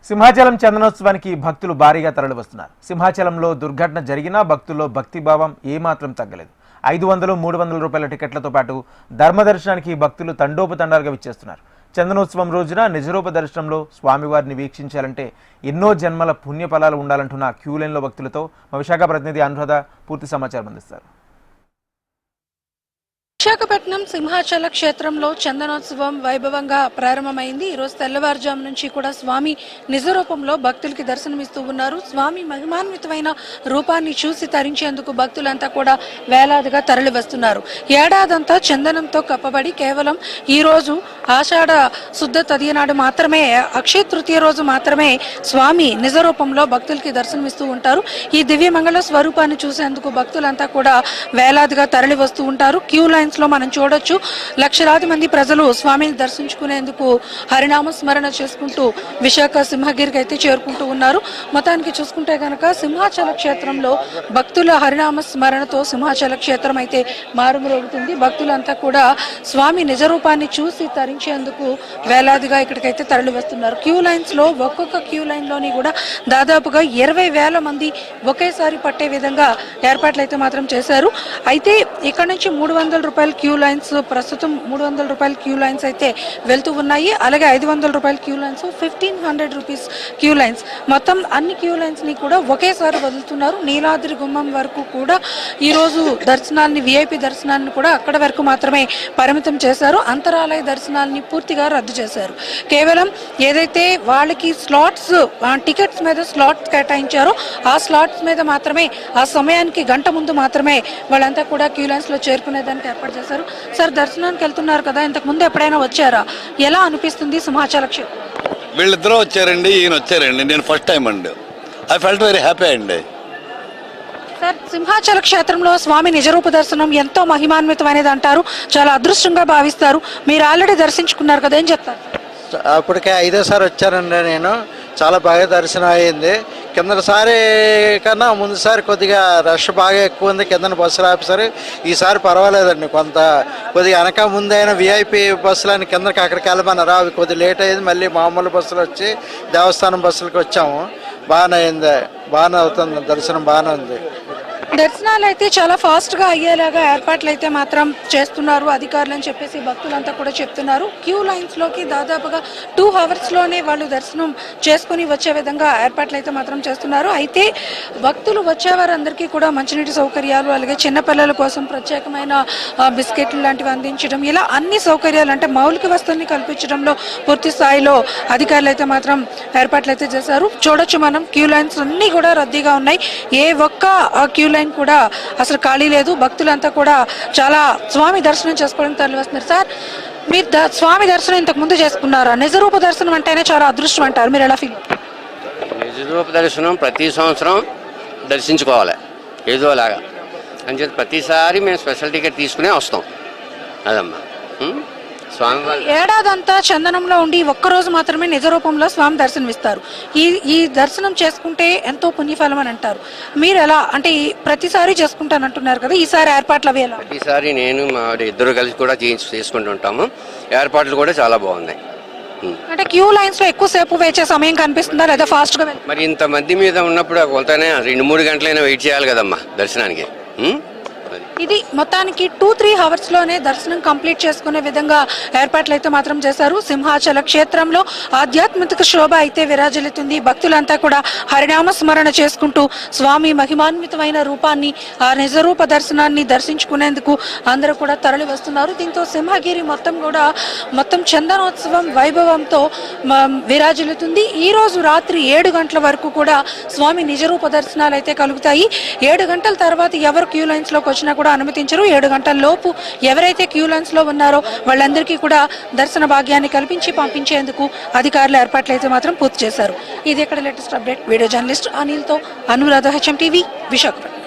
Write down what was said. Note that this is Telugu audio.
సింహాచలం చందనోత్సవానికి భక్తులు భారీగా తరలివస్తున్నారు. సింహాచలంలో దుర్ఘటన జరిగినా భక్తుల్లో భక్తిభావం ఏమాత్రం తగ్గలేదు. 500, 300 రూపాయల టికెట్లతో పాటు ధర్మదర్శనానికి భక్తులు తండోపతండాలుగా విచ్చేస్తున్నారు. చందనోత్సవం రోజున నిజరూప దర్శనంలో స్వామివారిని వీక్షించాలంటే ఎన్నో జన్మల పుణ్యఫలాలు ఉండాలంటున్న క్యూ లైన్లో భక్తులతో మా విశాఖ ప్రతినిధి అనురాధ పూర్తి సమాచారం అందిస్తారు. విశాఖపట్నం సింహాచల క్షేత్రంలో చందనోత్సవం వైభవంగా ప్రారంభమైంది. ఈరోజు తెల్లవారుజాము నుంచి కూడా స్వామి నిజ రూపంలో భక్తులకి దర్శనమిస్తూ ఉన్నారు. స్వామి మహిమాన్వితమైన రూపాన్ని చూసి తరించేందుకు భక్తులంతా కూడా వేలాదిగా తరలి వస్తున్నారు. ఏడాదంతా చందనంతో కప్పబడి కేవలం ఈ రోజు ఆషాఢ శుద్ధ తదియ నాడు మాత్రమే, అక్షయ తృతీయ రోజు మాత్రమే స్వామి నిజ రూపంలో భక్తులకి దర్శనమిస్తూ ఉంటారు. ఈ దివ్యమంగళ స్వరూపాన్ని చూసేందుకు భక్తులంతా కూడా వేలాదిగా తరలి వస్తూ ఉంటారు. క్యూ లైన్స్ లో మనం చూడొచ్చు, లక్షలాది మంది ప్రజలు స్వామిని దర్శించుకునేందుకు హరినామ స్మరణ చేసుకుంటూ విశాఖ సింహగిరికి అయితే చేరుకుంటూ ఉన్నారు. మొత్తానికి చూసుకుంటే కనుక సింహాచల క్షేత్రంలో భక్తుల హరినామ స్మరణతో సింహాచల క్షేత్రం అయితే మారుమ్రోగుతుంది. భక్తులంతా కూడా స్వామి నిజ రూపాన్ని చూసి తరించేందుకు వేలాదిగా ఇక్కడికైతే తరలి వస్తున్నారు. క్యూ లైన్స్ లో ఒక్కొక్క క్యూ లైన్ లోని కూడా దాదాపుగా 20,000 మంది ఒకేసారి పట్టే విధంగా ఏర్పాట్లు అయితే మాత్రం చేశారు. అయితే ఇక్కడ నుంచి 300 రూపాయల క్యూ లైన్స్, ప్రస్తుతం 300 రూపాయల క్యూ లైన్స్ అయితే వెళ్తూ ఉన్నాయి. అలాగే 500 రూపాయల queue lines, 1500 rupees queue lines, మొత్తం అన్ని క్యూ లైన్స్ ని కూడా ఒకేసారి వదులుతున్నారు. నీలాద్రి గుమ్మం వరకు కూడా ఈరోజు దర్శనాన్ని, విఐపి దర్శనాన్ని కూడా అక్కడ వరకు మాత్రమే పరిమితం చేశారు. అంతరాలయ దర్శనాలని పూర్తిగా రద్దు చేశారు. కేవలం ఏదైతే వాళ్ళకి స్లాట్స్, టికెట్స్ మీద స్లాట్స్ కేటాయించారో ఆ స్లాట్స్ మీద మాత్రమే, ఆ సమయానికి గంట ముందు మాత్రమే వాళ్ళంతా కూడా క్యూ లైన్స్ లో చేరుకునేదానికి ఏర్పాటు చేశారు. సార్, దర్శనానికి వెళ్తున్నారు కదా, ఇంతకు ముందు ఎప్పుడైనా వచ్చారా? ఎలా అనిపిస్తుంది సింహాచల క్షేత్రం? వీళ్ళిద్దరూ వచ్చారండి, ఈయన వచ్చారండి. నేను ఫస్ట్ టైం అండి. ఐ ఫెల్ట్ వెరీ హ్యాపీ అండి. సార్, సింహాచల క్షేత్రంలో స్వామి నిజరూప దర్శనం ఎంతో మహిమాన్వితమైనది అంటారు, చాలా అదృష్టంగా భావిస్తారు. మీరు ఆల్రెడీ దర్శించుకున్నారు కదా, ఏం చెప్తారు? అప్పటికే 5వ సారి వచ్చానండి. నేను చాలా బాగా దర్శనం అయ్యింది. కిందసారి కన్నా ముందుసారి కొద్దిగా రష్ బాగా ఎక్కువ ఉంది. కింద బస్సులు ఆపేసారు. ఈసారి పర్వాలేదండి. కొద్దిగా వెనక ముందైనా విఐపి బస్సులని కిందకి అక్కడికి వెళ్ళమన్నారు. అవి కొద్దిగా లేట్ అయ్యింది. మళ్ళీ మామూలు బస్సులు వచ్చి దేవస్థానం బస్సులకి వచ్చాము. బాగానే అయింది, బాగానే అవుతుంది, దర్శనం బాగానే ఉంది. దర్శనాలు అయితే చాలా ఫాస్ట్ గా అయ్యేలాగా ఏర్పాట్లు అయితే మాత్రం చేస్తున్నారు అధికారులు అని చెప్పేసి భక్తులంతా కూడా చెప్తున్నారు. క్యూ లైన్స్ లోకి దాదాపుగా 2 hours లోనే వాళ్ళు దర్శనం చేసుకుని వచ్చే విధంగా ఏర్పాట్లు అయితే మాత్రం చేస్తున్నారు. అయితే భక్తులు వచ్చేవారందరికీ కూడా మంచినీటి సౌకర్యాలు, అలాగే చిన్నపిల్లల కోసం ప్రత్యేకమైన బిస్కెట్లు లాంటివి అందించడం, ఇలా అన్ని సౌకర్యాలు అంటే మౌలిక వస్తువుల్ని కల్పించడంలో పూర్తి స్థాయిలో అధికారులు అయితే మాత్రం ఏర్పాట్లు అయితే చేశారు. చూడొచ్చు మనం, క్యూ లైన్స్ అన్ని కూడా రద్దీగా ఉన్నాయి. ఏ ఒక్క క్యూ లైన్ కూడా అసలు ఖాళీ లేదు. భక్తులంతా కూడా చాలా స్వామి దర్శనం చేసుకోవడానికి తరలి వస్తున్నారు. సార్, మీరు స్వామి దర్శనం ఇంతకు ముందు చేసుకున్నారా? నిజరూప దర్శనం అంటేనే చాలా అదృష్టం అంటారు, మీరు ఎలా ఫీల్? నిజరూప దర్శనం ప్రతి సంవత్సరం దర్శించుకోవాలి ఏదోలాగా అని చెప్పి ప్రతిసారి మేము స్పెషల్ టికెట్ తీసుకునే వస్తాం. అదమ్మా స్వామివారి ఏడాదంతా చందనంలో ఉండి ఒక్కరోజు మాత్రమే నిజ రూపంలో స్వామి దర్శనమిస్తారు. ఈ దర్శనం చేసుకుంటే ఎంతో పుణ్యఫలం అని అంటారు. మీరు ఎలా అంటే ప్రతిసారి చేసుకుంటానంటున్నారు కదా, ఈసారి ఏర్పాట్లు అవి ఎలా? ప్రతిసారి నేను మా ఇద్దరు కలిసి కూడా చేసుకుంటుంటాము. ఏర్పాట్లు కూడా చాలా బాగున్నాయి. అంటే క్యూ లైన్స్ లో ఎక్కువసేపు వేచే సమయం కనిపిస్తుందా, లేదా ఫాస్ట్ గా? మరి ఇంతమంది మీద ఉన్నప్పుడు కొంతనే 2-3 గంటలైనా వెయిట్ చేయాలి కదమ్మా దర్శనానికి. ఇది మొత్తానికి 2-3 hours లోనే దర్శనం కంప్లీట్ చేసుకునే విధంగా ఏర్పాట్లు అయితే మాత్రం చేశారు. సింహాచల క్షేత్రంలో ఆధ్యాత్మిక శోభ అయితే విరాజిల్లుతుంది. భక్తులంతా కూడా హరినామ స్మరణ చేసుకుంటూ స్వామి మహిమాన్వితమైన రూపాన్ని, ఆ నిజరూప దర్శనాన్ని దర్శించుకునేందుకు అందరూ కూడా తరలి వస్తున్నారు. దీంతో సింహగిరి మొత్తం చందనోత్సవం వైభవంతో విరాజిల్లుతుంది. ఈ రోజు రాత్రి 7 గంటల వరకు కూడా స్వామి నిజరూప దర్శనాలు అయితే కలుగుతాయి. 7 గంటల తర్వాత ఎవరు క్యూ లైన్స్ లోకి వచ్చినా కూడా అనుమతించరు. 7 గంటల లోపు ఎవరైతే క్యూ లైన్స్ లో ఉన్నారో వాళ్ళందరికీ కూడా దర్శన భాగ్యాన్ని కల్పించి పంపించేందుకు అధికారులు ఏర్పాట్లు అయితే మాత్రం పూర్తి చేశారు. ఇది ఇక్కడ లేటెస్ట్ అప్డేట్. వీడియో జర్నలిస్ట్ అనిల్తో అనురాధ, HM TV, విశాఖపట్నం.